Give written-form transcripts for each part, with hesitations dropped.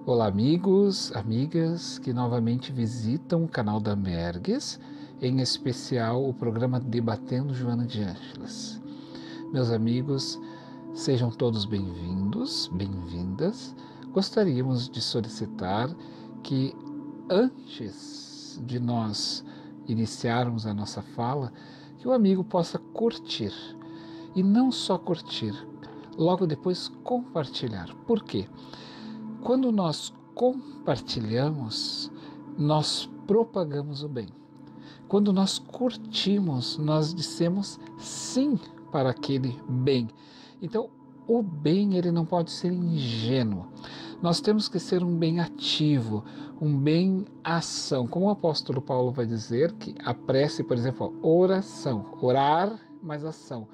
Olá, amigos, amigas que novamente visitam o canal da Mergues, em especial o programa Debatendo Joana de Ângeles. Meus amigos, sejam todos bem-vindos, bem-vindas. Gostaríamos de solicitar que antes de nós iniciarmos a nossa fala, que o amigo possa curtir, e não só curtir, logo depois compartilhar. Por quê? Quando nós compartilhamos, nós propagamos o bem. Quando nós curtimos, nós dissemos sim para aquele bem. Então, o bem ele não pode ser ingênuo. Nós temos que ser um bem ativo, um bem ação. Como o apóstolo Paulo vai dizer que a prece, por exemplo, oração, orar mais ação.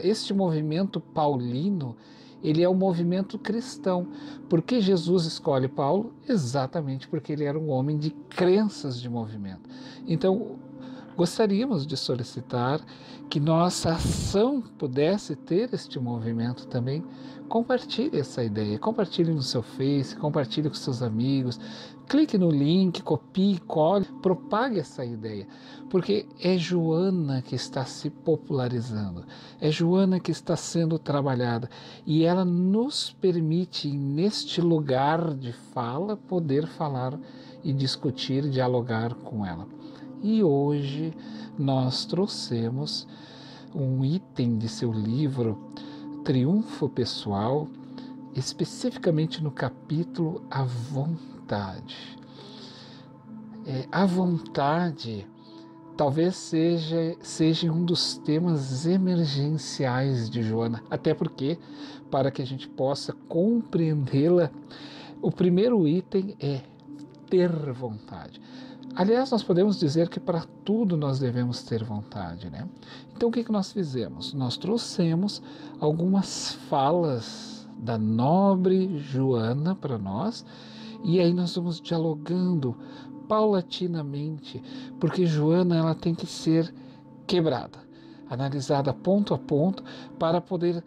Este movimento paulino, ele é um movimento cristão. Por que Jesus escolhe Paulo? Exatamente porque ele era um homem de crenças de movimento. Então, gostaríamos de solicitar que nossa ação pudesse ter este movimento também. Compartilhe essa ideia, compartilhe no seu Face, compartilhe com seus amigos, clique no link, copie, cole, propague essa ideia, porque é Joana que está se popularizando, é Joana que está sendo trabalhada e ela nos permite, neste lugar de fala, poder falar e discutir, dialogar com ela. E hoje nós trouxemos um item de seu livro Triunfo Pessoal, especificamente no capítulo A Vontade. A vontade talvez seja um dos temas emergenciais de Joana, até porque, para que a gente possa compreendê-la, o primeiro item é ter vontade. Aliás, nós podemos dizer que para tudo nós devemos ter vontade, né? Então, o que nós fizemos? Nós trouxemos algumas falas da nobre Joana para nós, e aí nós vamos dialogando paulatinamente, porque Joana ela tem que ser quebrada, analisada ponto a ponto, para poder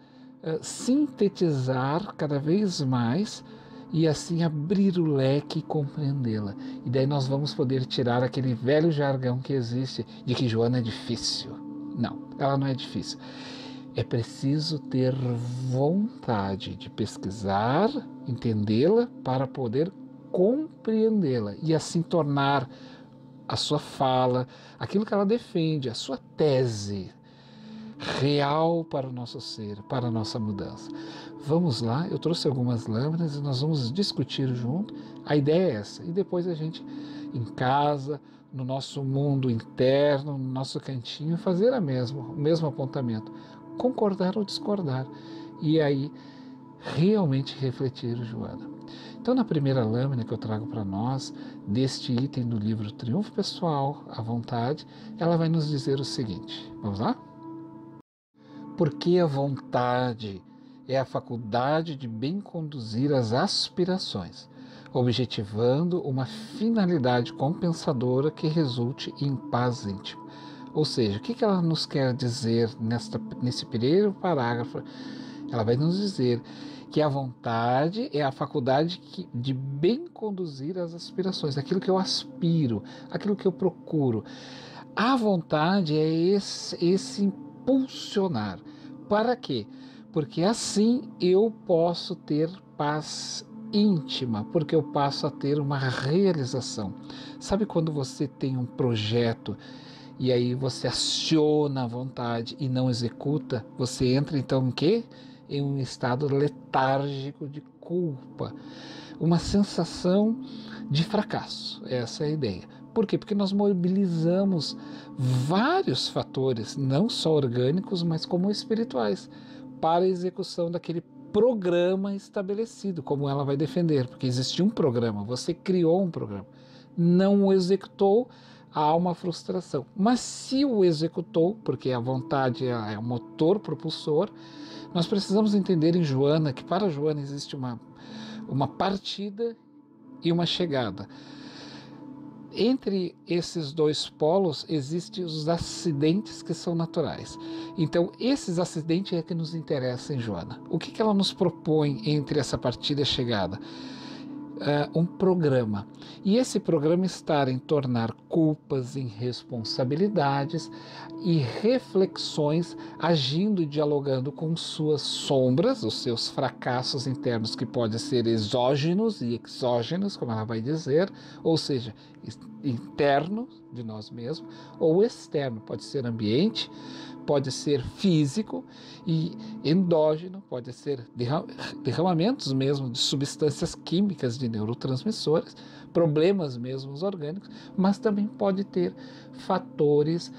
sintetizar cada vez mais e assim abrir o leque e compreendê-la. E daí nós vamos poder tirar aquele velho jargão que existe de que Joana é difícil. Não, ela não é difícil. É preciso ter vontade de pesquisar, entendê-la para poder compreendê-la e assim tornar a sua fala, aquilo que ela defende, a sua tese real para o nosso ser, para a nossa mudança. Vamos lá, eu trouxe algumas lâminas e nós vamos discutir junto. A ideia é essa, e depois a gente, em casa, no nosso mundo interno, no nosso cantinho, fazer o mesmo apontamento, concordar ou discordar, e aí realmente refletir, Joana. Então, na primeira lâmina que eu trago para nós, deste item do livro Triunfo Pessoal, A Vontade, ela vai nos dizer o seguinte, vamos lá? Porque a vontade é a faculdade de bem conduzir as aspirações, objetivando uma finalidade compensadora que resulte em paz íntima. Ou seja, o que ela nos quer dizer nesse primeiro parágrafo? Ela vai nos dizer que a vontade é a faculdade de bem conduzir as aspirações, aquilo que eu aspiro, aquilo que eu procuro. A vontade é esse impulsionar. Para quê? Porque assim eu posso ter paz íntima, porque eu passo a ter uma realização. Sabe quando você tem um projeto e aí você aciona a vontade e não executa? Você entra então em quê? Em um estado letárgico de culpa, uma sensação de fracasso. Essa é a ideia. Por quê? Porque nós mobilizamos vários fatores, não só orgânicos, mas como espirituais, para a execução daquele programa estabelecido, como ela vai defender, porque existia um programa, você criou um programa, não o executou, há uma frustração. Mas se o executou, porque a vontade é o motor propulsor, nós precisamos entender em Joana que para Joana existe uma partida e uma chegada. Entre esses dois polos existem os acidentes que são naturais. Então, esses acidentes é que nos interessam em Joana. O que ela nos propõe entre essa partida e a chegada? Um programa. E esse programa está em tornar culpas em responsabilidades e reflexões, agindo e dialogando com suas sombras, os seus fracassos internos, que podem ser exógenos e exógenos, como ela vai dizer, ou seja, interno de nós mesmos, ou externo, pode ser ambiente, pode ser físico, e endógeno, pode ser derramamentos mesmo de substâncias químicas de neurotransmissores, problemas mesmo orgânicos, mas também pode ter fatores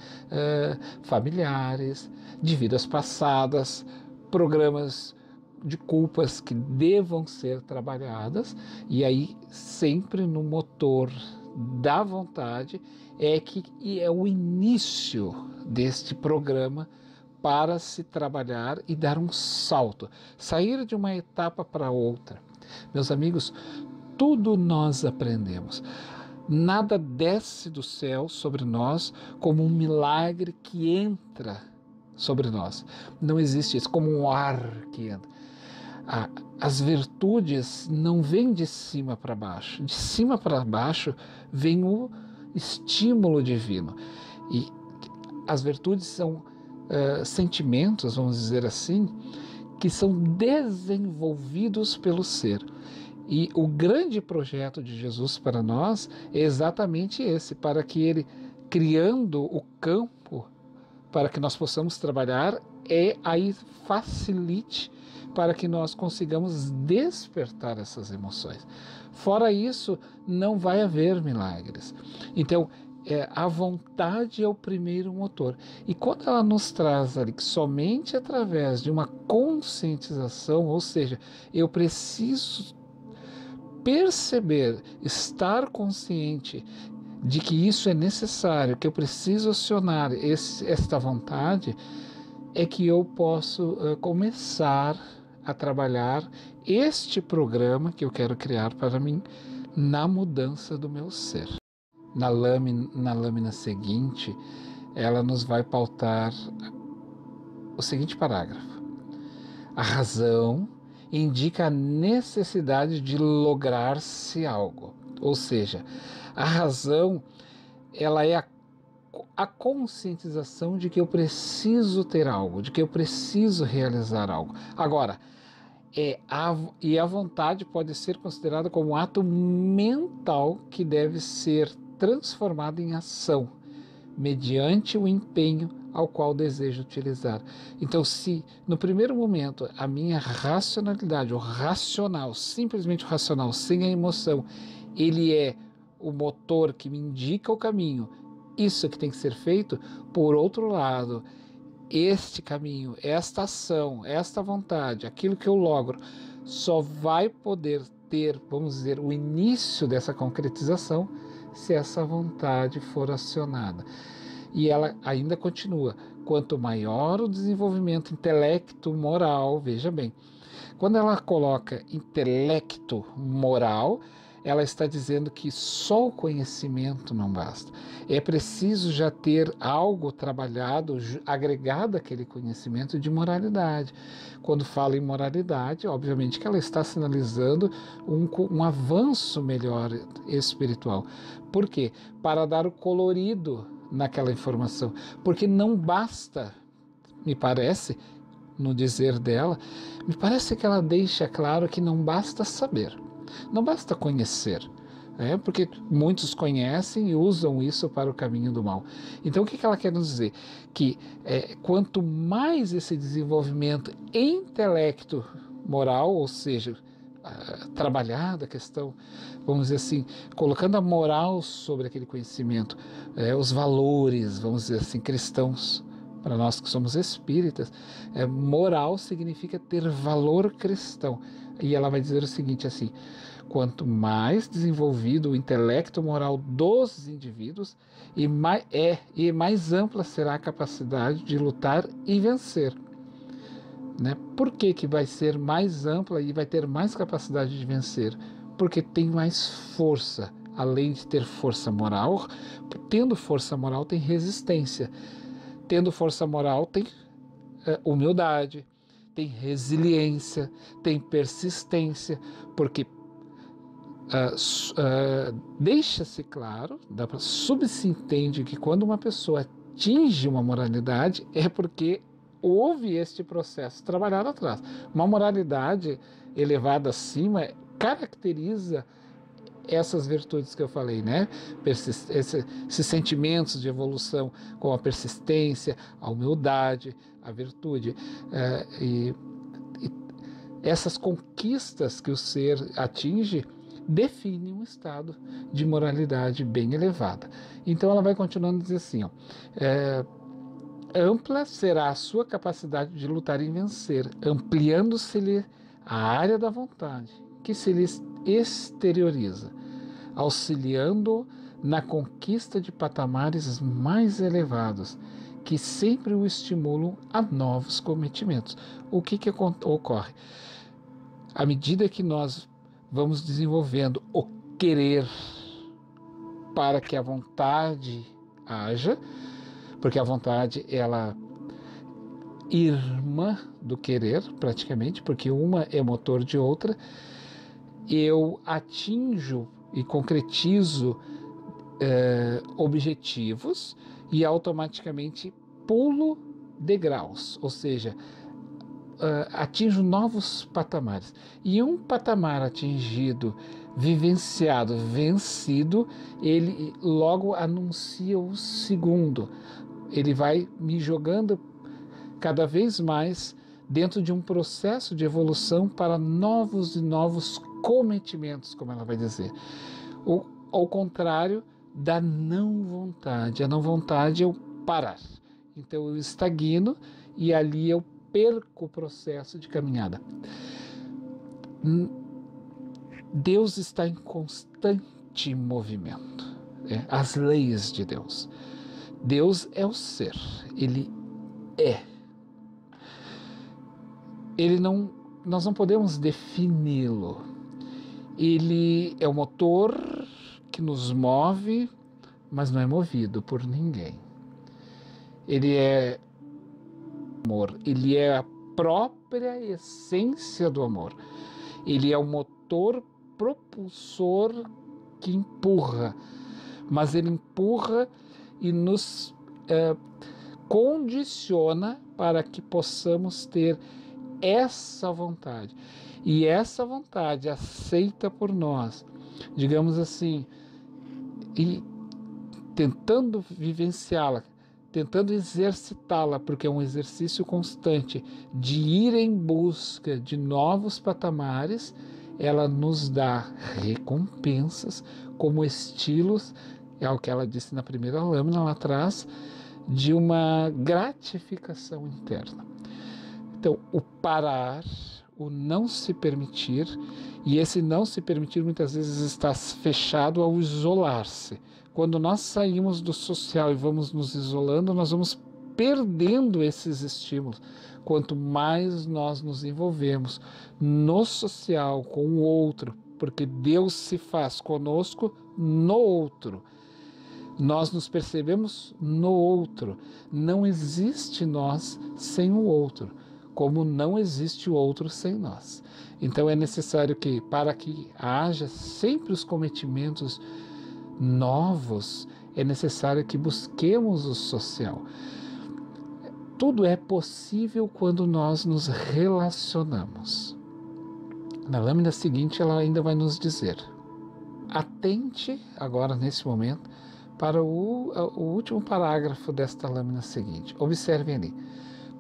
familiares, de vidas passadas, programas de culpas que devam ser trabalhadas, e aí sempre no motor da vontade é o início deste programa para se trabalhar e dar um salto, sair de uma etapa para outra. Meus amigos, tudo nós aprendemos. Nada desce do céu sobre nós como um milagre que entra sobre nós. Não existe isso como um ar que entra. As virtudes não vêm de cima para baixo. De cima para baixo vem o estímulo divino. E as virtudes são sentimentos, vamos dizer assim, que são desenvolvidos pelo ser. E o grande projeto de Jesus para nós é exatamente esse, para que ele, criando o campo para que nós possamos trabalhar, aí facilite para que nós consigamos despertar essas emoções. Fora isso, não vai haver milagres. Então, a vontade é o primeiro motor. E quando ela nos traz ali que somente através de uma conscientização, ou seja, eu preciso perceber, estar consciente de que isso é necessário, que eu preciso acionar esta vontade, é que eu posso começar a trabalhar este programa que eu quero criar para mim na mudança do meu ser. Na lâmina seguinte, ela nos vai pautar o seguinte parágrafo: a razão indica a necessidade de lograr-se algo, ou seja, a razão ela é a conscientização de que eu preciso ter algo, de que eu preciso realizar algo. Agora, a vontade pode ser considerada como um ato mental que deve ser transformado em ação, mediante o empenho ao qual desejo utilizar. Então, se no primeiro momento a minha racionalidade, o racional, simplesmente o racional, sem a emoção, ele é o motor que me indica o caminho, isso que tem que ser feito. Por outro lado, este caminho, esta ação, esta vontade, aquilo que eu logro, só vai poder ter, vamos dizer, o início dessa concretização se essa vontade for acionada. E ela ainda continua: quanto maior o desenvolvimento intelecto moral, veja bem, quando ela coloca intelecto moral, ela está dizendo que só o conhecimento não basta. É preciso já ter algo trabalhado, agregado àquele conhecimento de moralidade. Quando fala em moralidade, obviamente que ela está sinalizando um avanço melhor espiritual. Por quê? Para dar o colorido naquela informação. Porque não basta, me parece, no dizer dela, me parece que ela deixa claro que não basta saber. Não basta conhecer, porque muitos conhecem e usam isso para o caminho do mal. Então, o que ela quer nos dizer? Que quanto mais esse desenvolvimento intelecto moral, ou seja, trabalhada a questão, vamos dizer assim, colocando a moral sobre aquele conhecimento, os valores, vamos dizer assim, cristãos, para nós que somos espíritas, moral significa ter valor cristão. E ela vai dizer o seguinte assim: quanto mais desenvolvido o intelecto moral dos indivíduos, e mais ampla será a capacidade de lutar e vencer. Né? Por que vai ser mais ampla e vai ter mais capacidade de vencer? Porque tem mais força. além de ter força moral, tendo força moral tem resistência, tendo força moral tem humildade, tem resiliência, tem persistência, porque deixa-se claro, subse-entende que quando uma pessoa atinge uma moralidade é porque houve este processo trabalhado atrás. Uma moralidade elevada acima caracteriza essas virtudes que eu falei, né? Esses sentimentos de evolução, com a persistência, a humildade, a virtude. E essas conquistas que o ser atinge definem um estado de moralidade bem elevada. Então ela vai continuando a dizer assim, ó, ampla será a sua capacidade de lutar e vencer, ampliando-se-lhe a área da vontade, que se lhe exterioriza, auxiliando na conquista de patamares mais elevados, que sempre o estimulam a novos cometimentos. O que ocorre? À medida que nós vamos desenvolvendo o querer para que a vontade haja, porque a vontade, ela irmã do querer, praticamente, porque uma é motor de outra, eu atinjo e concretizo objetivos e automaticamente pulo degraus, ou seja, atinjo novos patamares. E um patamar atingido, vivenciado, vencido, ele logo anuncia o segundo. Ele vai me jogando cada vez mais dentro de um processo de evolução para novos e novos cometimentos, como ela vai dizer. Ao contrário da não vontade. A não vontade é o parar. Então eu estagno e ali eu perco o processo de caminhada. Deus está em constante movimento. As leis de Deus. Deus é o ser. Ele é. Nós não podemos defini-lo. Ele é o motor que nos move, mas não é movido por ninguém. Ele é amor, ele é a própria essência do amor. Ele é o motor propulsor que empurra, mas ele empurra e nos condiciona para que possamos ter essa vontade. E essa vontade aceita por nós, digamos assim, e tentando vivenciá-la, tentando exercitá-la, porque é um exercício constante de ir em busca de novos patamares, ela nos dá recompensas como estilos, é o que ela disse na primeira lâmina lá atrás, de uma gratificação interna. Então, o parar, o não se permitir, e esse não se permitir muitas vezes está fechado ao isolar-se. Quando nós saímos do social e vamos nos isolando, nós vamos perdendo esses estímulos. Quanto mais nós nos envolvemos no social, com o outro, porque Deus se faz conosco no outro. Nós nos percebemos no outro. Não existe nós sem o outro, como não existe o outro sem nós. Então é necessário que, para que haja sempre os cometimentos novos, é necessário que busquemos o social. Tudo é possível quando nós nos relacionamos. Na lâmina seguinte, ela ainda vai nos dizer: atente agora, nesse momento, para o último parágrafo desta lâmina seguinte. Observem ali.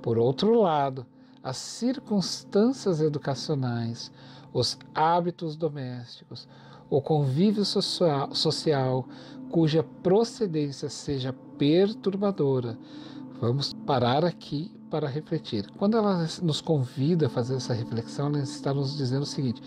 Por outro lado, as circunstâncias educacionais, os hábitos domésticos, o convívio social cuja procedência seja perturbadora. Vamos parar aqui para refletir. Quando ela nos convida a fazer essa reflexão, ela está nos dizendo o seguinte,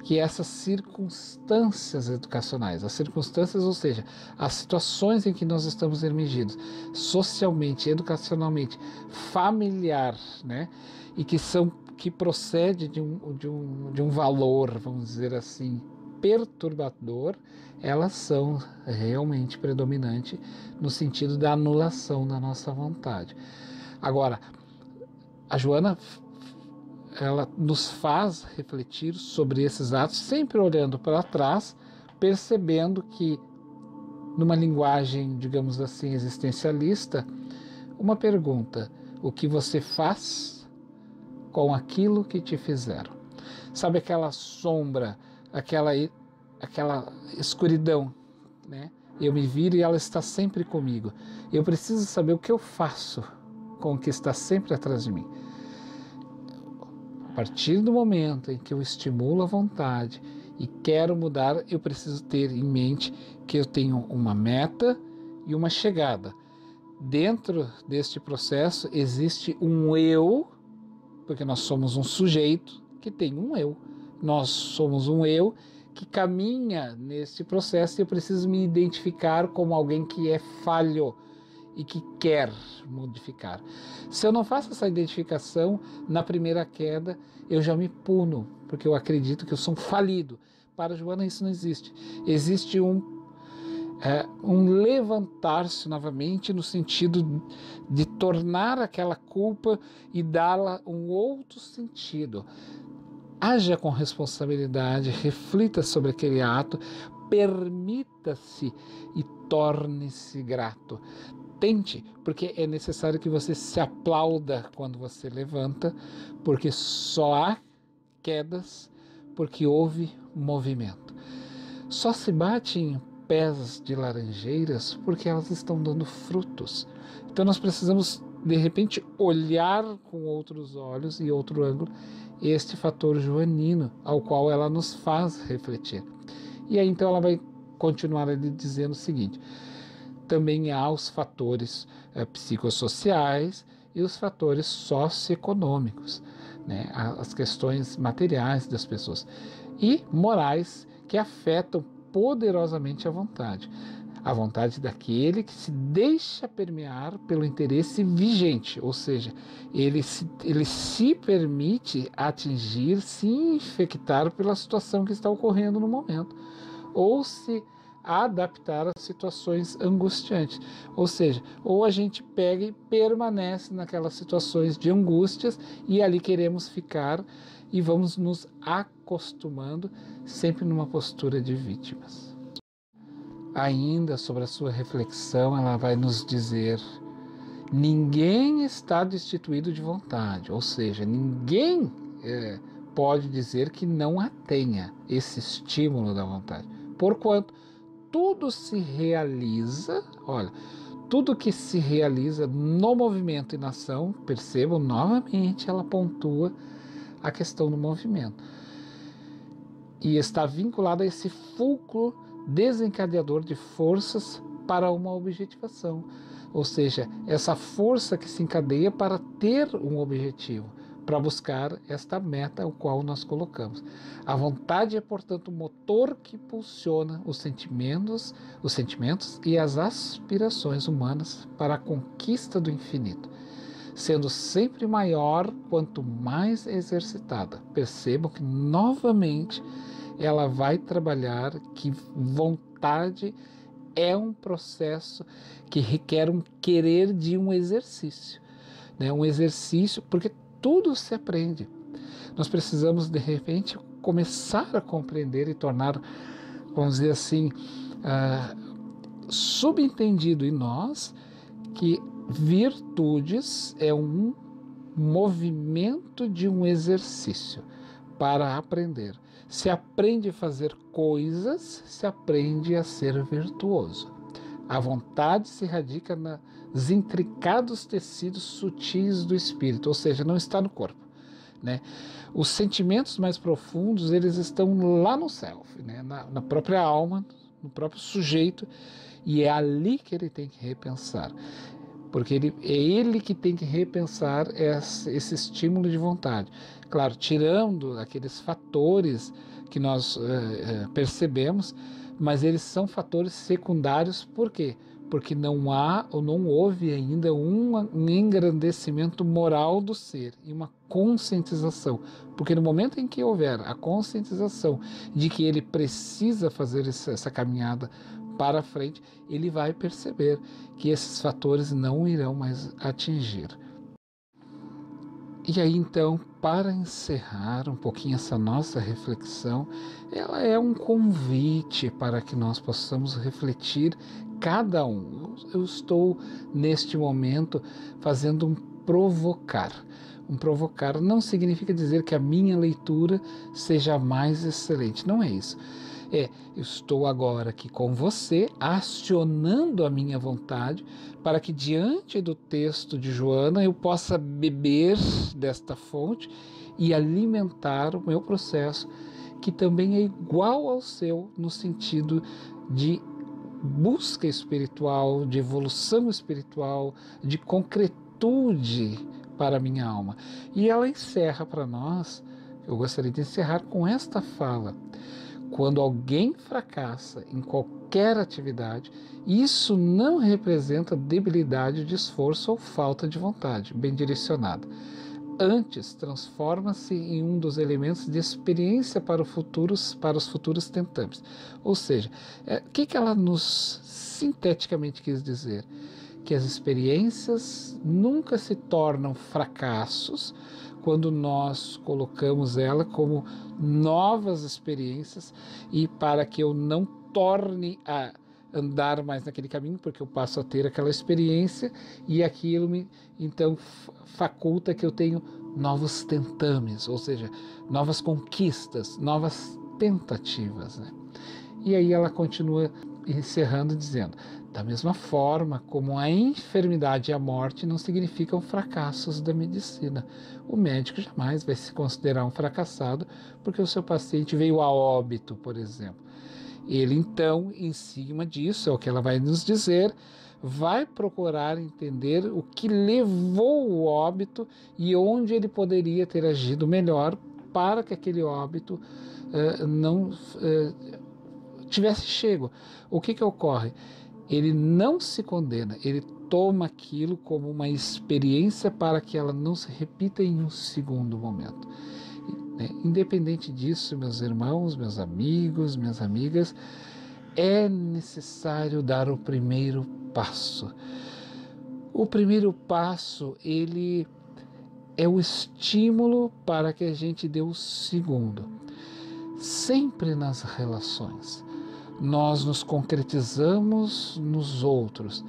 que essas circunstâncias educacionais, as circunstâncias, ou seja, as situações em que nós estamos emergidos, socialmente, educacionalmente, familiar, né, e que procede de um valor, vamos dizer assim, perturbador, elas são realmente predominantes no sentido da anulação da nossa vontade. Agora, a Joana, ela nos faz refletir sobre esses atos, sempre olhando para trás, percebendo que, numa linguagem, digamos assim, existencialista, uma pergunta: o que você faz com aquilo que te fizeram? Sabe aquela sombra, aquela escuridão, né? Eu me viro e ela está sempre comigo. Eu preciso saber o que eu faço com o que está sempre atrás de mim. A partir do momento em que eu estimulo a vontade e quero mudar, eu preciso ter em mente que eu tenho uma meta e uma chegada. Dentro deste processo existe um eu, porque nós somos um sujeito que tem um eu. Nós somos um eu que caminha nesse processo e eu preciso me identificar como alguém que é falho e que quer modificar. Se eu não faço essa identificação, na primeira queda eu já me puno, porque eu acredito que eu sou um falido. Para Joana isso não existe. Existe um levantar-se novamente no sentido de tornar aquela culpa e dá-la um outro sentido. Haja com responsabilidade, reflita sobre aquele ato, permita-se e torne-se grato. Tente, porque é necessário que você se aplauda quando você levanta, porque só há quedas porque houve movimento. Só se bate em pés de laranjeiras porque elas estão dando frutos. Então nós precisamos, de repente, olhar com outros olhos e outro ângulo este fator joanino, ao qual ela nos faz refletir. E aí então ela vai continuar ali dizendo o seguinte: também há os fatores psicossociais e os fatores socioeconômicos, né? As questões materiais das pessoas e morais que afetam poderosamente a vontade daquele que se deixa permear pelo interesse vigente, ou seja, ele se permite atingir, se infectar pela situação que está ocorrendo no momento, ou se adaptar a situações angustiantes. Ou seja, ou a gente pega e permanece naquelas situações de angústias e ali queremos ficar e vamos nos acostumando sempre numa postura de vítimas. Ainda sobre a sua reflexão, ela vai nos dizer: ninguém está destituído de vontade, ou seja, ninguém pode dizer que não a tenha, esse estímulo da vontade. Porquanto tudo se realiza, olha, tudo que se realiza no movimento e na ação, percebam novamente, ela pontua a questão do movimento. E está vinculada a esse fulcro desencadeador de forças para uma objetivação. Ou seja, essa força que se encadeia para ter um objetivo, para buscar esta meta ao qual nós colocamos. A vontade é, portanto, o motor que impulsiona os sentimentos e as aspirações humanas para a conquista do infinito, sendo sempre maior quanto mais exercitada. Percebam que, novamente, ela vai trabalhar que vontade é um processo que requer um querer de um exercício, né? Um exercício, porque tudo se aprende. Nós precisamos, de repente, começar a compreender e tornar, vamos dizer assim, subentendido em nós que virtudes é um movimento de um exercício para aprender. Se aprende a fazer coisas, se aprende a ser virtuoso. A vontade se radica nos intricados tecidos sutis do espírito, ou seja, não está no corpo, né? Os sentimentos mais profundos, eles estão lá no self, né? na própria alma, no próprio sujeito, e é ali que ele tem que repensar. Porque é ele que tem que repensar esse estímulo de vontade. Claro, tirando aqueles fatores que nós percebemos, mas eles são fatores secundários. Por quê? Porque não há ou não houve ainda um engrandecimento moral do ser e uma conscientização, porque no momento em que houver a conscientização de que ele precisa fazer essa caminhada para frente, ele vai perceber que esses fatores não irão mais atingir. E aí então, para encerrar um pouquinho essa nossa reflexão, ela é um convite para que nós possamos refletir cada um. Eu estou neste momento fazendo um provocar. Um provocar não significa dizer que a minha leitura seja mais excelente, não é isso. Eu estou agora aqui com você, acionando a minha vontade, para que diante do texto de Joana eu possa beber desta fonte e alimentar o meu processo, que também é igual ao seu, no sentido de busca espiritual, de evolução espiritual, de concretude para a minha alma. E ela encerra para nós, eu gostaria de encerrar com esta fala: quando alguém fracassa em qualquer atividade, isso não representa debilidade de esforço ou falta de vontade bem direcionada. Antes, transforma-se em um dos elementos de experiência para os futuros tentantes. Ou seja, o que ela nos sinteticamente quis dizer? Que as experiências nunca se tornam fracassos quando nós colocamos ela como novas experiências, e para que eu não torne a andar mais naquele caminho, porque eu passo a ter aquela experiência e aquilo me então faculta que eu tenho novos tentames, ou seja, novas conquistas, novas tentativas, né? E aí ela continua encerrando dizendo: da mesma forma como a enfermidade e a morte não significam fracassos da medicina, o médico jamais vai se considerar um fracassado porque o seu paciente veio a óbito, por exemplo. Ele então, em cima disso, é o que ela vai nos dizer, vai procurar entender o que levou o óbito e onde ele poderia ter agido melhor para que aquele óbito não tivesse chego. O que ocorre? Ele não se condena, ele toma aquilo como uma experiência para que ela não se repita em um segundo momento. Independente disso, meus irmãos, meus amigos, minhas amigas, é necessário dar o primeiro passo. O primeiro passo, ele é o estímulo para que a gente dê o segundo. Sempre nas relações, nós nos concretizamos nos outros.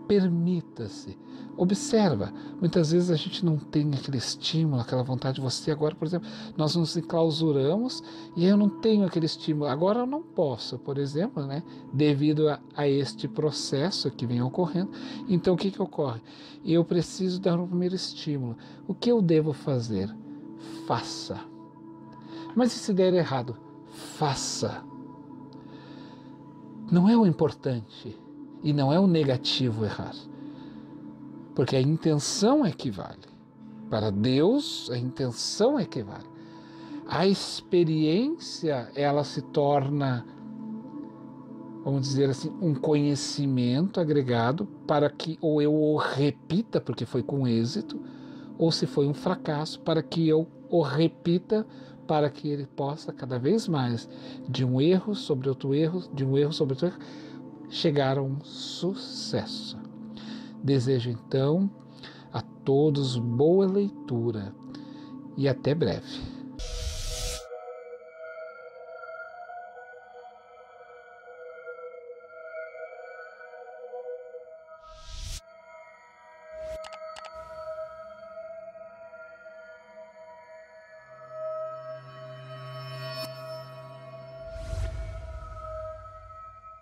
Permita-se. Observa, muitas vezes a gente não tem aquele estímulo, aquela vontade. Você agora, por exemplo, nós nos enclausuramos e eu não tenho aquele estímulo. Agora eu não posso, por exemplo, né, devido a este processo que vem ocorrendo. Então o que ocorre? Eu preciso dar um primeiro estímulo. O que eu devo fazer? Faça. Mas e se der errado? Faça. Não é o importante e não é o negativo errar, porque a intenção é que vale. Para Deus, a intenção é que vale. A experiência, ela se torna, vamos dizer assim, um conhecimento agregado para que ou eu o repita porque foi com êxito, ou se foi um fracasso, para que eu o repita, para que ele possa cada vez mais, de um erro sobre outro erro, de um erro sobre outro erro, chegar a um sucesso. Desejo então a todos boa leitura e até breve.